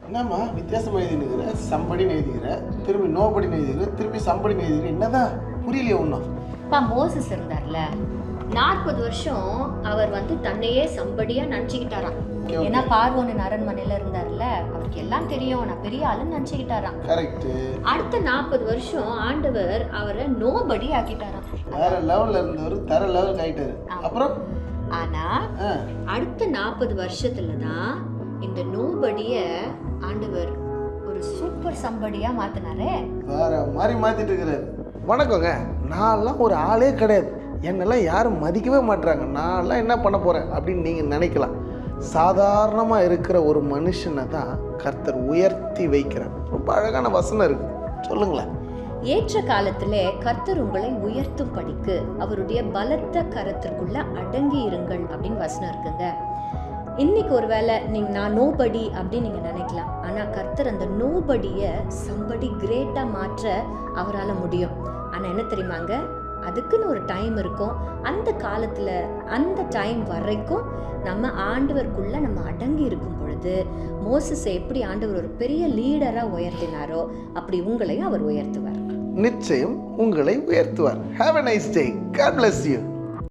என்னம்மா வித்தியாசமாக எழுதினுக்கிற? சம்படின்னு எழுதிக்கிற, திரும்பி நோபடின்னு எழுதிக்கிற, திரும்பி சம்படின்னு எழுதிக்கிற. என்னதான் புரியலையே ஒன்றும். இப்போ மோசஸ் இருந்தார்ல, 40 வருஷம் அவர் தன்னையே சம்படியா நினச்சிக்கிட்டாராம். ஏன்னா பார்வோனின் அரண்மனையில் இருந்தார்ல, அவருக்கு எல்லாம் தெரியும், நான் பெரிய ஆளுன்னு நினச்சிக்கிட்டாராம். கரெக்ட். அடுத்த 40 வருஷம் ஆண்டவர் அவரை நோபடி ஆக்கிட்டாராம். வேற லெவலில் இருந்தவர் தர லெவலுக்கு ஆகிட்டாரு. அப்புறம் ஆனா அடுத்த 40 வருஷத்துல தான் இந்த நோபடிய ஆண்டவர் ஒரு சூப்பர் சம்படியா மாத்தினாரே. வேற மாதிரி மாத்திட்டு இருக்கிறாரு. வணக்கங்க, நான்லாம் ஒரு ஆளே கிடையாது, என்னெல்லாம் யாரும் மதிக்கவே மாட்டுறாங்க, நான்லாம் என்ன பண்ண போகிறேன் அப்படின்னு நீங்கள் நினைக்கலாம். சாதாரணமாக இருக்கிற ஒரு மனுஷனை தான் கர்த்தர் உயர்த்தி வைக்கிறார். ரொம்ப அழகான வசனம் இருக்குது, சொல்லுங்களேன். ஏற்ற காலத்திலே கர்த்தர் உங்களை உயர்த்தும் படிக்கு அவருடைய பலத்த கரத்திற்குள்ள அடங்கி இருங்கள் அப்படின்னு வசனம் இருக்குங்க. இன்னைக்கு ஒருவேளை நான் நோபடி அப்படின்னு நீங்கள் நினைக்கலாம். ஆனால் கர்த்தர் அந்த நோபடியை சம்படி கிரேட்டாக மாற்ற அவரால் முடியும். ஆனால் என்ன தெரியுமாங்க, அதுக்குன்னு ஒரு டைம் இருக்கும். அந்த காலத்தில் அந்த டைம் வரைக்கும் நம்ம ஆண்டவருக்குள்ளே நம்ம அடங்கி இருக்கும் பொழுது மோசஸை எப்படி ஆண்டவர் ஒரு பெரிய லீடராக உயர்த்தினாரோ அப்படி உங்களையும் அவர் உயர்த்துவார். நிச்சயம் உங்களை உயர்த்துவார். Have a nice day. God bless you.